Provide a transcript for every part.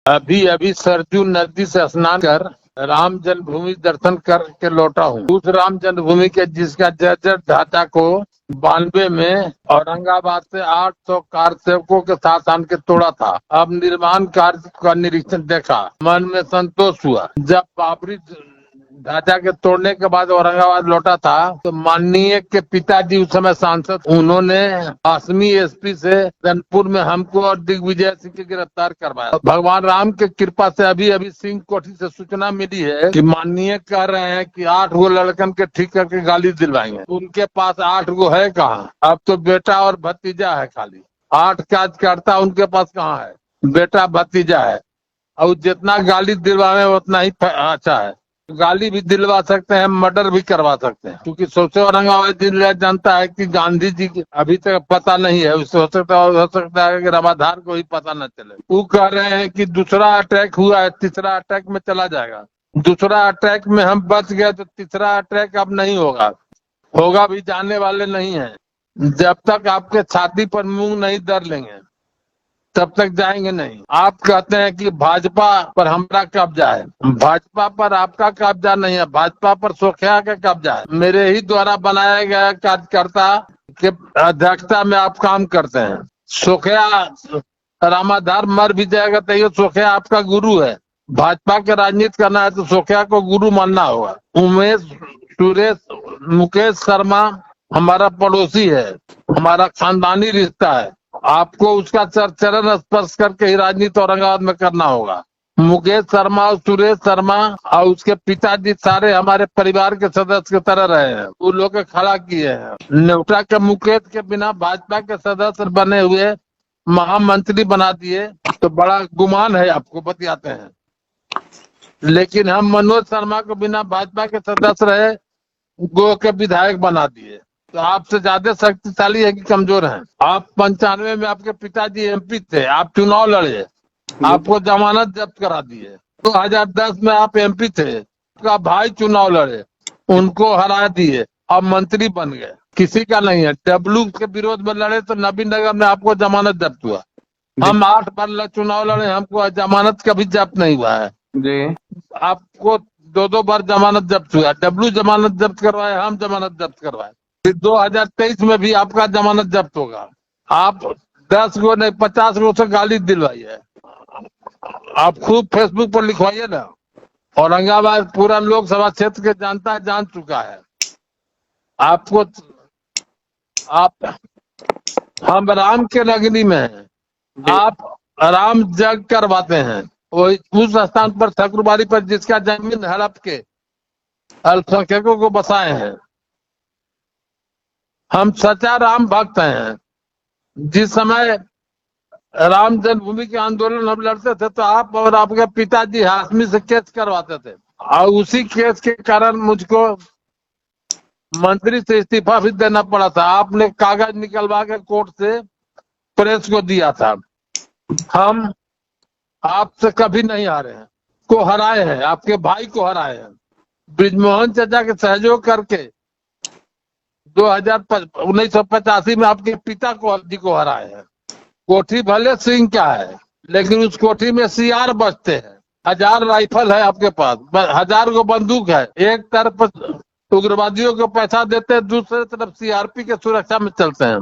अभी अभी सरजू नदी से स्नान कर राम जन्मभूमि दर्शन करके लौटा हूँ। उस राम जन्मभूमि के जिसका जर्जर ढांचा को 92 में औरंगाबाद से 800 कार सेवकों के साथ आन के तोड़ा था। अब निर्माण कार्य का निरीक्षण देखा, मन में संतोष हुआ। जब बाबरी ढांचा के तोड़ने के बाद औरंगाबाद लौटा था तो माननीय के पिताजी उस समय सांसद, उन्होंने आसमी एसपी से कानपुर में हमको और दिग्विजय सिंह को गिरफ्तार करवाया। भगवान राम की कृपा से अभी अभी सिंह कोठी से सूचना मिली है कि माननीय कह रहे हैं कि 8 गो लड़कन के ठीक करके गाली दिलवाएंगे। उनके पास 8 गो है कहाँ? अब तो बेटा और भतीजा है खाली। 8 कार्यकर्ता उनके पास कहाँ है? बेटा भतीजा है। और जितना गाली दिलवाए उतना ही अच्छा है। गाली भी दिलवा सकते हैं, मर्डर भी करवा सकते हैं, क्योंकि सोचे औरंगाबाद जिला जानता है कि गांधी जी की अभी तक पता नहीं है। उससे हो सकता है कि रामाधार को ही पता न चले। वो कह रहे हैं कि दूसरा अटैक हुआ है, तीसरा अटैक में चला जाएगा। दूसरा अटैक में हम बच गए तो तीसरा अटैक अब नहीं होगा, होगा भी जाने वाले नहीं है। जब तक आपके छाती पर मूंग नहीं दर लेंगे तब तक जाएंगे नहीं। आप कहते हैं कि भाजपा पर हमारा कब्जा है। भाजपा पर आपका कब्जा नहीं है, भाजपा पर सोखिया का कब्जा है। मेरे ही द्वारा बनाया गया कार्यकर्ता के अध्यक्षता में आप काम करते हैं। सोखिया रामाधार मर भी जाएगा तो ये सोखिया आपका गुरु है। भाजपा के राजनीति करना है तो सोखिया को गुरु मानना होगा। उमेश, सुरेश, मुकेश शर्मा हमारा पड़ोसी है, हमारा खानदानी रिश्ता है। आपको उसका चरण स्पर्श करके ही राजनीति औरंगाबाद में करना होगा। मुकेश शर्मा और सुरेश शर्मा और उसके पिताजी सारे हमारे परिवार के सदस्य की तरह रहे हैं। वो लोग के खड़ा किए हैं। नेवटा के मुकेश के बिना भाजपा के सदस्य बने हुए महामंत्री बना दिए तो बड़ा गुमान है, आपको बतियाते हैं। लेकिन हम मनोज शर्मा को बिना भाजपा के सदस्य रहे गो के विधायक बना दिए। तो आपसे ज्यादा शक्तिशाली है कि कमजोर हैं? आप 95 में आपके पिताजी एमपी थे, आप चुनाव लड़े, आपको जमानत जब्त करा दिए। 2010 में आप एमपी थे, आपका भाई चुनाव लड़े, उनको हरा दिए, अब मंत्री बन गए। किसी का नहीं है। डब्लू के विरोध में लड़े तो नबीनगर में आपको जमानत जब्त हुआ। हम 8 बार चुनाव लड़े, हमको जमानत कभी जब्त नहीं हुआ है जी। आपको 2 बार जमानत जब्त हुआ। डब्लू जमानत जब्त करवाए, हम जमानत जब्त करवाए। 2023 में भी आपका जमानत जब्त होगा। आप 10 गो नहीं 50 गो से गाली दिलवाई है। आप खूब फेसबुक पर लिखवाइए ना। औरंगाबाद पूरा लोकसभा क्षेत्र के जानता है, जान चुका है आपको। हम राम के नगरी में हैं, आप राम जग करवाते हैं। वो उस स्थान पर ठाकुरबाड़ी पर जिसका जमीन हड़प के अल्पसंख्यकों को बसाए हैं। हम सच्चा राम भक्त हैं। जिस समय राम जन्मभूमि के आंदोलन हम लड़ते थे तो आप और आपके पिताजी हाशमी से केस करवाते थे, और उसी केस के कारण मुझको मंत्री से इस्तीफा भी देना पड़ा था। आपने कागज निकलवा के कोर्ट से प्रेस को दिया था। हम आपसे कभी नहीं हारे हैं, को हराए हैं, आपके भाई को हराए हैं। ब्रिजमोहन चाचा के सहयोग करके 1985 में आपके पिता जी को हराए हैं। कोठी भले सिंह का है, लेकिन उस कोठी में सीआर बचते हैं। 1000 राइफल है आपके पास, 1000 गो बंदूक है। एक तरफ उग्रवादियों को पैसा देते हैं, दूसरे तरफ सीआरपी के सुरक्षा में चलते हैं।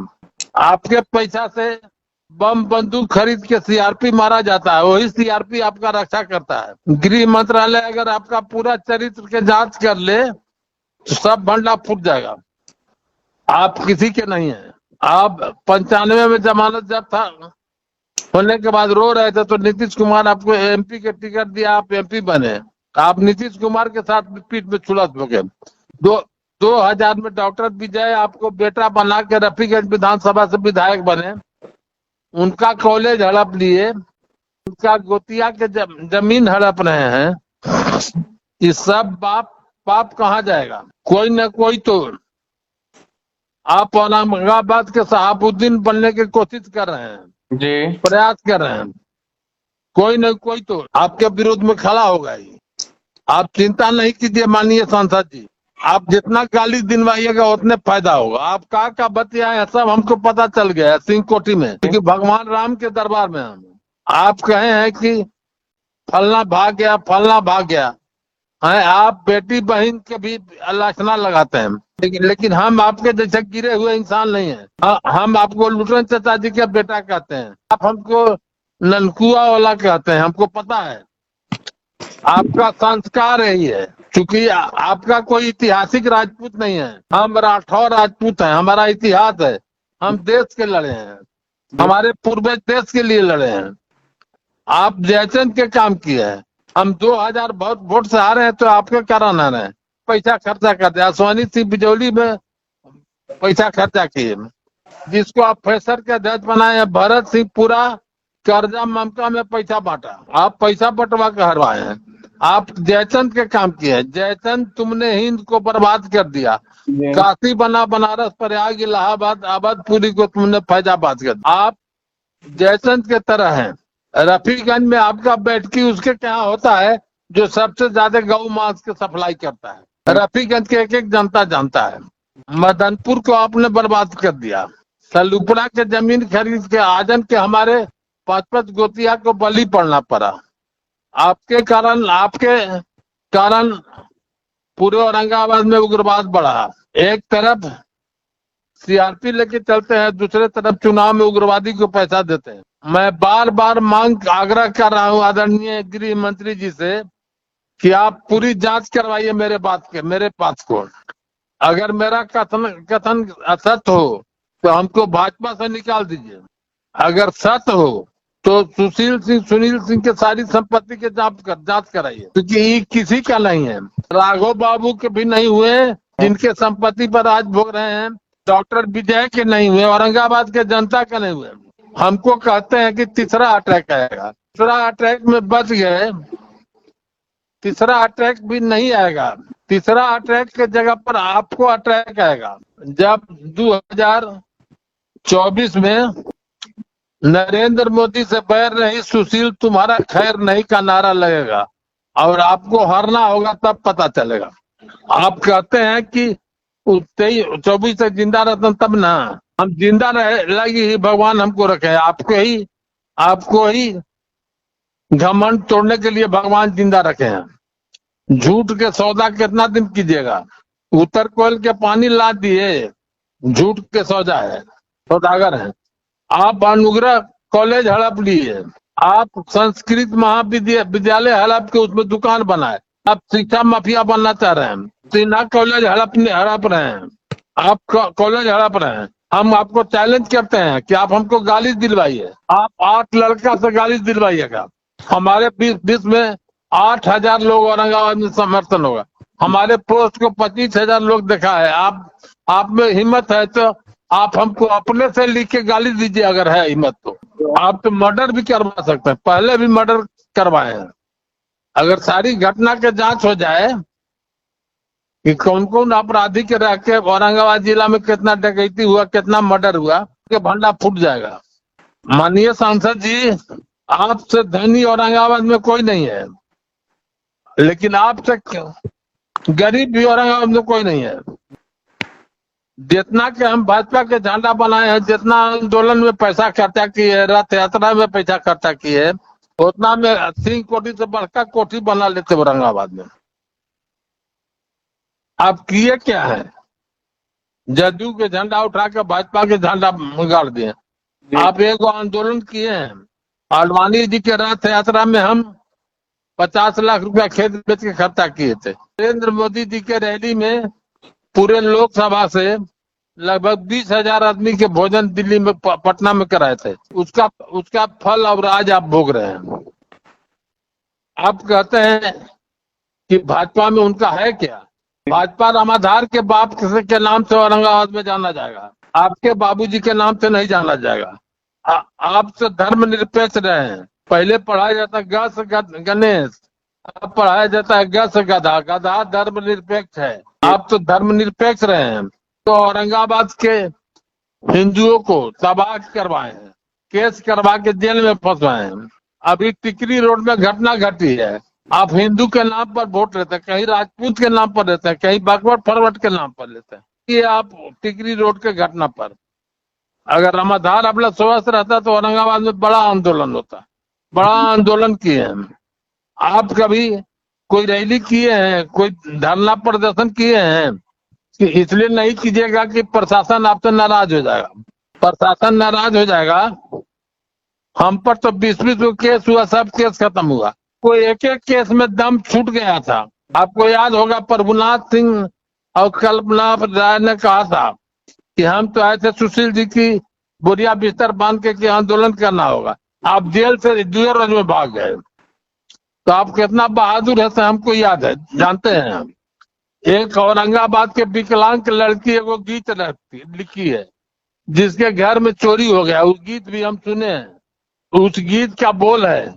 आपके पैसा से बम बंदूक खरीद के सीआरपी मारा जाता है, वही सीआरपी आपका रक्षा करता है। गृह मंत्रालय अगर आपका पूरा चरित्र के जांच कर ले तो सब भंडा फूट जाएगा। आप किसी के नहीं है। आप 95 में जमानत जब्त था होने के बाद रो रहे थे तो नीतीश कुमार आपको एमपी के टिकट दिया, आप एमपी बने। आप नीतीश कुमार के साथ पीठ में छुलस हो गए। 2000 में डॉक्टर विजय आपको बेटा बना के रफीगंज विधानसभा से विधायक बने। उनका कॉलेज हड़प लिए, उनका गोतिया के जमीन हड़प रहे हैं। ये सब पाप कहाँ जाएगा? कोई न कोई तो आप औरंगाबाद के शहाबुद्दीन बनने की कोशिश कर रहे हैं जी, प्रयास कर रहे हैं। कोई न कोई तो आपके विरोध में खड़ा होगा ही। आप चिंता नहीं कीजिए माननीय सांसद जी, आप जितना गाली दिलवाइएगा उतने फायदा होगा। आप का बतिया है सब हमको पता चल गया है सिंह कोठी में, क्योंकि भगवान राम के दरबार में हम। आप कहे हैं कि फलना भाग गया, फलना भाग गया है। आप बेटी बहन के भी आलोचना लगाते हैं, लेकिन हम आपके जैसे गिरे हुए इंसान नहीं है। हम आपको लुटन चाचा जी का बेटा कहते हैं, आप हमको ननकुआ वाला कहते हैं, हमको पता है। आपका संस्कार यही है, क्योंकि आपका कोई ऐतिहासिक राजपूत नहीं है। हम राठौर राजपूत हैं, हमारा इतिहास है। हम देश के लड़े हैं, हमारे पूर्वज देश के लिए लड़े हैं। आप जयचंद के काम किए हैं। हम 2000 वोट से आ रहे हैं, तो आपके कारण आ रहे हैं। पैसा खर्चा करते, आसवानी सिंह बिजौली में पैसा खर्चा किए, जिसको आप फैसर के अध्यक्ष बनाए। भरत सिंह पूरा कर्जा ममता में पैसा बांटा, आप पैसा बंटवा के हरवाए हैं। आप जयचंद के काम किए हैं। जयचंद, तुमने हिंद को बर्बाद कर दिया। काशी बना बनारस, प्रयाग, इलाहाबाद, आबादपुरी को तुमने फैजाबाद कर दिया। आप जयचंद के तरह हैं। रफीगंज में आपका बैठकी उसके क्या होता है जो सबसे ज्यादा गौ मांस की सप्लाई करता है। रफीगंज के एक एक जनता जानता है। मदनपुर को आपने बर्बाद कर दिया। सलूपड़ा के जमीन खरीद के आजम के हमारे 5-5 गोतिया को बलि पड़ना पड़ा। आपके कारण पूरे औरंगाबाद में उग्रवाद बढ़ा। एक तरफ सीआरपी लेके चलते हैं, दूसरे तरफ चुनाव में उग्रवादी को पैसा देते हैं। मैं बार बार आग्रह कर रहा हूं आदरणीय गृह मंत्री जी से कि आप पूरी जांच करवाइए मेरे बात को। अगर मेरा कथन असत्य हो तो हमको भाजपा से निकाल दीजिए। अगर सत्य हो तो सुनील सिंह के सारी संपत्ति के जांच कराइए, क्योंकि ये किसी का नहीं है। राघव बाबू के भी नहीं हुए, जिनके संपत्ति पर आज भोग रहे हैं। डॉक्टर विजय के नहीं हुए, औरंगाबाद के जनता के नहीं हुए। हमको कहते हैं कि तीसरा अटैक आएगा। तीसरा अटैक में बच गए, तीसरा अटैक भी नहीं आएगा। तीसरा अटैक के जगह पर आपको अटैक आएगा, जब 2024 में नरेंद्र मोदी से बैर नहीं, सुशील तुम्हारा खैर नहीं का नारा लगेगा और आपको हारना होगा, तब पता चलेगा। आप कहते हैं कि 24 से जिंदा रहते तब ना, हम जिंदा रहे लगी ही भगवान हमको रखे। आपको ही घमंड तोड़ने के लिए भगवान जिंदा रखे हैं। झूठ के सौदा कितना दिन कीजिएगा? उत्तर कोयल के पानी ला दिए, झूठ के सौदा है, सौदागर है। आप अनुग्रह कॉलेज हड़प लिए, आप संस्कृत महाविद्यालय हड़प के उसमें दुकान बनाए। आप शिक्षा माफिया बनना चाह रहे हैं। सिन्हा कॉलेज हड़प रहे हैं, आप कॉलेज हड़प रहे हैं। हम आपको चैलेंज करते हैं कि आप हमको गाली दिलवाइए। आप 8 लड़का से गाली दिलवाइएगा। हमारे बीच में 8000 लोग औरंगाबाद में समर्थन होगा। हमारे पोस्ट को 25,000 लोग देखा है। आप में हिम्मत है तो आप हमको अपने से लिख के गाली दीजिए, अगर है हिम्मत तो। आप तो मर्डर भी करवा सकते हैं, पहले भी मर्डर करवाए हैं। अगर सारी घटना के जांच हो जाए कि कौन कौन अपराधी के रह के औरंगाबाद जिला में कितना डकैती हुआ, कितना मर्डर हुआ, के भंडा फूट जाएगा। माननीय सांसद जी, आपसे धनी औरंगाबाद में कोई नहीं है, लेकिन आपसे गरीब भी औरंगाबाद में कोई नहीं है। जितना के हम भाजपा के झंडा बनाए हैं, जितना आंदोलन में पैसा खर्चा किए, रथ यात्रा में पैसा खर्चा किए, उतना में 3 कोटी से बढ़कर कोठी बना लेते औरंगाबाद में। आप किए क्या है? जदयू के झंडा उठा के भाजपा के झंडा गाड़ दिए। आप एक आंदोलन किए हैं। आडवाणी जी के रथ यात्रा में हम 50 लाख रुपया खेत बेच के खर्चा किए थे। नरेंद्र मोदी जी के रैली में पूरे लोकसभा से लगभग 20,000 आदमी के भोजन दिल्ली में, पटना में कराए थे। उसका फल अब आज आप भोग रहे हैं। आप कहते हैं कि भाजपा में उनका है क्या? भाजपा रामाधार के बाप के नाम से औरंगाबाद में जाना जाएगा, आपके बाबूजी के नाम से नहीं जाना जाएगा। आप तो धर्मनिरपेक्ष रहे हैं। पहले पढ़ाया जाता ग से गणेश, अब पढ़ाया जाता है ग से गधा। गधा धर्मनिरपेक्ष है, आप तो धर्मनिरपेक्ष रहे हैं। तो औरंगाबाद के हिंदुओं को तबाह करवाए हैं, केस करवा के जेल में फंसवाए हैं। अभी टिकरी रोड में घटना घटी है। आप हिंदू के नाम पर वोट लेते हैं, कहीं राजपूत के नाम पर लेते हैं, कहीं बैकवर्ड फॉरवर्ड के नाम पर लेते हैं। ये आप टिकरी रोड के घटना पर, अगर रामाधार अपना स्वस्थ रहता तो औरंगाबाद में बड़ा आंदोलन होता। बड़ा आंदोलन किए हैं। आप कभी कोई रैली किए हैं, कोई धरना प्रदर्शन किए हैं? कि इसलिए नहीं कीजिएगा कि प्रशासन आपसे नाराज हो जाएगा। प्रशासन नाराज हो जाएगा। हम पर तो 20-20 केस हुआ, सब केस खत्म हुआ। कोई एक एक केस में दम छूट गया था। आपको याद होगा प्रभुनाथ सिंह और कल्पना राय ने कहा था कि हम तो आए थे सुशील जी की बोरिया बिस्तर बांध के आंदोलन करना होगा। आप जेल से 2 रोज में भाग गए। तो आप कितना बहादुर है हमको याद है, जानते हैं हम। एक औरंगाबाद के विकलांग लड़की एगो गीत लिखी है जिसके घर में चोरी हो गया, उस गीत भी हम सुने हैं। उस गीत का बोल है,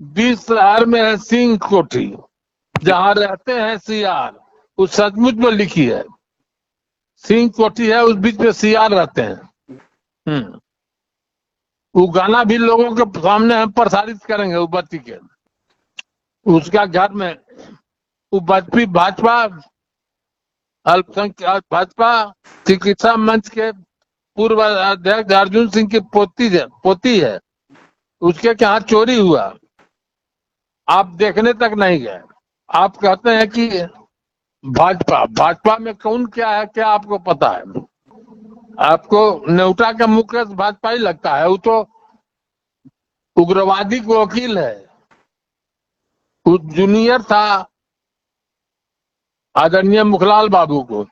20 शहर में है सिंह कोठी, जहाँ रहते हैं सियार। उस सचमुच में लिखी है। सिंह कोठी है, उस बीच में सियार रहते हैं। वो गाना भी लोगों के सामने हम प्रसारित करेंगे। वो बच्ची के उसका घर में वो बच्ची भाजपा अल्पसंख्यक भाजपा चिकित्सा मंच के पूर्व अध्यक्ष अर्जुन सिंह की पोती है। उसके यहाँ चोरी हुआ, आप देखने तक नहीं गए। आप कहते हैं कि भाजपा में कौन क्या है, क्या आपको पता है? आपको नेउटा का मुख्य भाजपा ही लगता है। वो तो उग्रवादी को वकील है। वो जूनियर था आदरणीय मुखलाल बाबू को,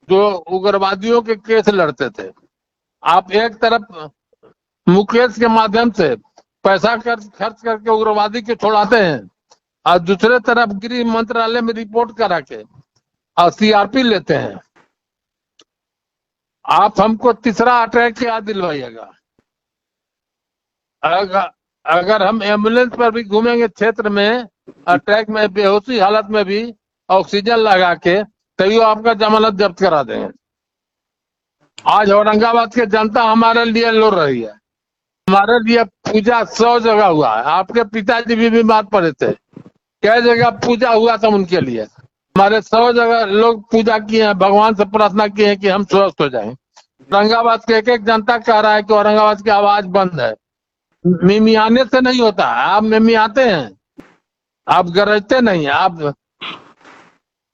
जो उग्रवादियों के केस लड़ते थे। आप एक तरफ मुकेश के माध्यम से पैसा खर्च करके उग्रवादी को छोड़ाते हैं और दूसरे तरफ गृह मंत्रालय में रिपोर्ट करा के और सीआरपी लेते हैं। आप हमको तीसरा अटैक याद दिलवाइएगा। अगर हम एम्बुलेंस पर भी घूमेंगे क्षेत्र में, अटैक में बेहोशी हालत में भी ऑक्सीजन लगा के, तभी आपका जमानत जब्त करा देंगे। आज औरंगाबाद की जनता हमारे लिए लड़ रही है। हमारे लिए पूजा 100 जगह हुआ है। आपके पिताजी भी बीमार पड़े थे, कई जगह पूजा हुआ था उनके लिए। हमारे 100 जगह लोग पूजा किए हैं, भगवान से प्रार्थना की है कि हम स्वस्थ हो जाएं। औरंगाबाद के एक जनता कह रहा है कि औरंगाबाद की आवाज बंद है। मिमियाने से नहीं होता है। आप मिमियाते हैं, आप गरजते नहीं, आप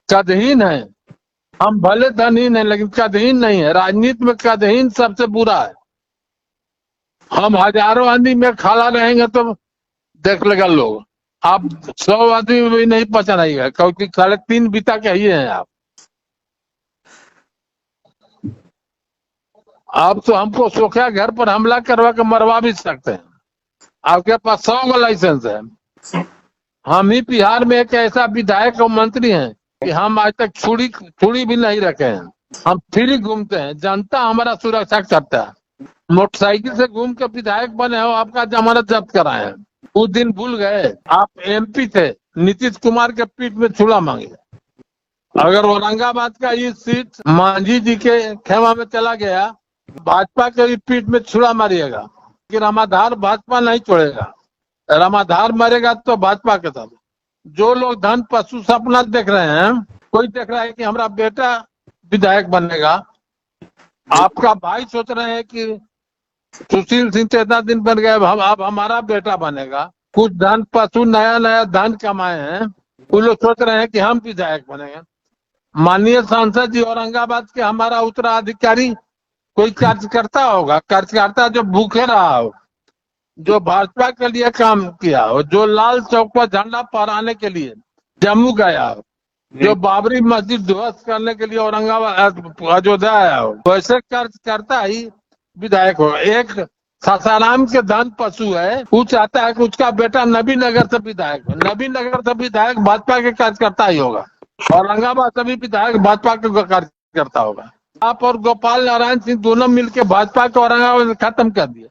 कदहीन है। हम भले धनहीन है लेकिन कदहीन नहीं है। राजनीति में कदहीन सबसे बुरा है। हम हजारों आदमी में खड़ा रहेंगे तो देख लेगा लोग। आप 100 आदमी में भी नहीं पहचानाइएगा, क्योंकि 3.5 बीता के ही हैं आप। आप तो हमको सोखा घर पर हमला करवा के मरवा भी सकते हैं। आपके पास 100 लाइसेंस है। हम ही बिहार में एक ऐसा विधायक और मंत्री हैं कि हम आज तक छुरी भी नहीं रखे हैं। हम फ्री घूमते हैं, जनता हमारा सुरक्षा करता है। मोटरसाइकिल से घूम के विधायक बने हो, आपका जमानत जब्त कराए हैं। उस दिन भूल गए, आप एमपी थे, नीतीश कुमार के पीठ में छुरा मांगे। अगर औरंगाबाद का ये सीट मांझी जी के खेमा में चला गया, भाजपा के भी पीठ में छुरा मारिएगा कि रामाधार भाजपा नहीं छोड़ेगा। रामाधार मरेगा तो भाजपा के साथ। जो लोग धन पशु सपना देख रहे हैं, कोई देख रहा है कि हमारा बेटा विधायक बनेगा। आपका भाई सोच रहे हैं कि सुशील सिंह तो इतना दिन बन गए, अब हमारा बेटा बनेगा। कुछ धन पशु नया धन कमाए हैं, वो लोग सोच रहे हैं कि हम विधायक बनेंगे। माननीय सांसद जी, औरंगाबाद के हमारा उत्तराधिकारी कोई कार्यकर्ता होगा, कार्यकर्ता जो भूखे रहा हो, जो भाजपा के लिए काम किया हो, जो लाल चौक पर झंडा फहराने के लिए जम्मू गया हो, जो बाबरी मस्जिद ध्वस्त करने के लिए औरंगाबाद अयोध्या आया हो, वैसे कार्यकर्ता ही विधायक हो। एक सासाराम के धन पशु है, वो चाहता है कि उसका बेटा नबीनगर से विधायक हो। नबीनगर से विधायक भाजपा के कार्यकर्ता ही होगा। औरंगाबाद से भी विधायक भाजपा के कार्यकर्ता होगा। आप और गोपाल नारायण सिंह दोनों मिलकर भाजपा के औरंगाबाद में खत्म कर दिए।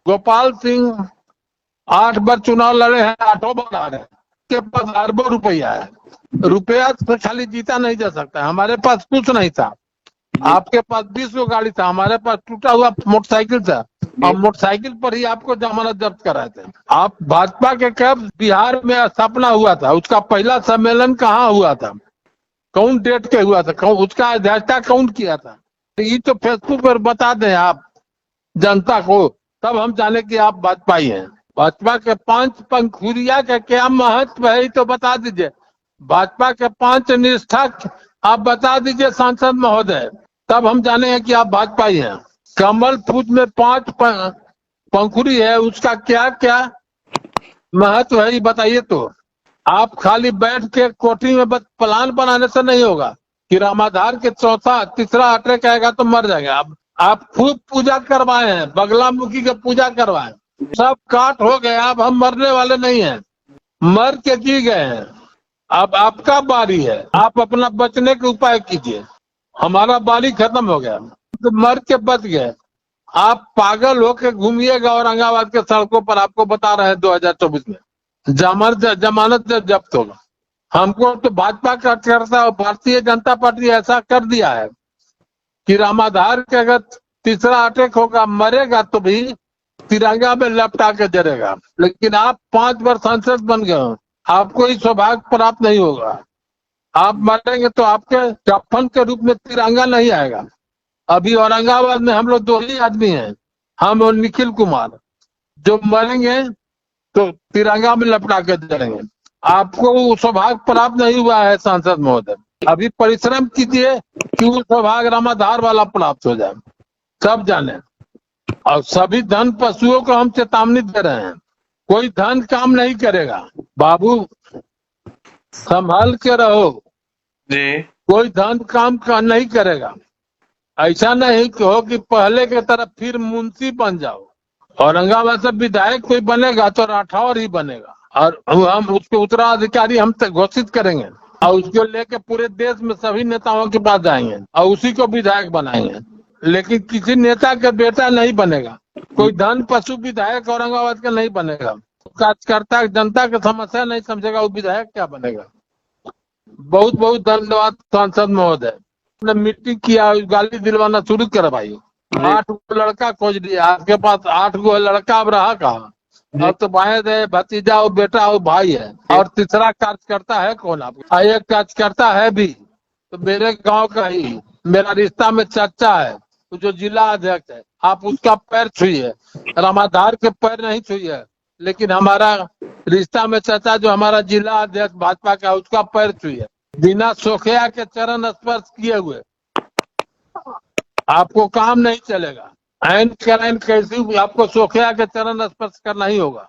गोपाल सिंह 8 बार चुनाव लड़े हैं, 8 बार आ रहे हैं। के पास अरबों रुपया है। रुपया से खाली जीता नहीं जा सकता। हमारे पास कुछ नहीं था, आपके पास 20 गो गाड़ी था, हमारे पास टूटा हुआ मोटरसाइकिल था, और मोटरसाइकिल पर ही आपको जमानत जब्त कराए थे। आप भाजपा के कब बिहार में स्थापना हुआ था, उसका पहला सम्मेलन कहाँ हुआ था, कौन डेट के हुआ था, उसका अध्यक्षता कौन किया था? ये तो फेसबुक पर बता दें आप जनता को, तब हम जाने कि आप भाजपाई हैं। भाजपा के 5 पंखुड़िया का क्या महत्व है तो बता दीजिए। भाजपा के 5 निष्ठा आप बता दीजिए सांसद महोदय, तब हम जानेंगे कि आप भाजपाई हैं। कमल फूल में 5 पंखुड़ी है, उसका क्या क्या महत्व है ये बताइए। तो आप खाली बैठ के कोठी में बस प्लान बनाने से नहीं होगा कि रामाधार के चौथा तीसरा अटैक आएगा तो मर जाएंगे। आप खूब पूजा करवाए हैं, बगलामुखी के पूजा करवाए, सब काट हो गए। अब हम मरने वाले नहीं हैं, मर के जी गए हैं। अब आपका बारी है, आप अपना बचने के उपाय कीजिए। हमारा बारी खत्म हो गया तो मर के बच गए। आप पागल होके घूमिएगा औरंगाबाद के सड़कों पर। आपको बता रहे हैं 2024 में जमानत जब्त होगा। हमको तो भाजपा का कार्यकर्ता और भारतीय जनता पार्टी ऐसा कर दिया है कि रामाधार के अगर तीसरा अटैक होगा, मरेगा तो भी तिरंगा में लपटा के जरेगा। लेकिन आप 5 बार सांसद बन गए हो, आपको ही सौभाग्य प्राप्त नहीं होगा। आप मरेंगे तो आपके कफन के रूप में तिरंगा नहीं आएगा। अभी औरंगाबाद में हम लोग 2 ही आदमी हैं, हम और निखिल कुमार, जो मरेंगे तो तिरंगा में लपटा के जरेंगे। आपको वो सौभाग्य प्राप्त नहीं हुआ है सांसद महोदय। अभी परिश्रम कीजिए कि वो सौभाग्य रामाधार वाला प्राप्त हो जाए, सब जाने। और सभी धन पशुओं को हम चेतावनी दे रहे हैं, कोई धन काम नहीं करेगा। बाबू संभाल के रहो जी। कोई धन काम का नहीं करेगा। ऐसा नहीं कि हो कि पहले के तरफ फिर मुंशी बन जाओ। औरंगाबाद से विधायक कोई बनेगा तो राठौर ही बनेगा, और हम उसके उत्तराधिकारी हम घोषित करेंगे और उसको लेके पूरे देश में सभी नेताओं के पास जाएंगे और उसी को विधायक बनाएंगे। लेकिन किसी नेता का बेटा नहीं बनेगा, कोई धन पशु विधायक औरंगाबाद का नहीं बनेगा। कार्यकर्ता जनता की समस्या नहीं समझेगा, वो विधायक क्या बनेगा। बहुत बहुत धन्यवाद सांसद महोदय, मीटिंग किया, गाली दिलवाना शुरू करवाई। 8 गो लड़का खोज लिया, आपके पास 8 गो लड़का अब रहा कहाँ। अब तो भाई है, भतीजा और बेटा और भाई है, और तीसरा कार्यकर्ता है कौन आपका। एक कार्यकर्ता है भी तो मेरे गांव का ही, मेरा रिश्ता में चाचा है, तो जो जिला अध्यक्ष है। आप उसका पैर छुइए, रामाधार के पैर नहीं छुइए, लेकिन हमारा रिश्ता में चाचा जो हमारा जिला अध्यक्ष भाजपा का, उसका पैर छुइए। बिना सोखिया के चरण स्पर्श किए हुए आपको काम नहीं चलेगा। ऐन कैसी आपको सोखिया के चरण स्पर्श करना ही होगा।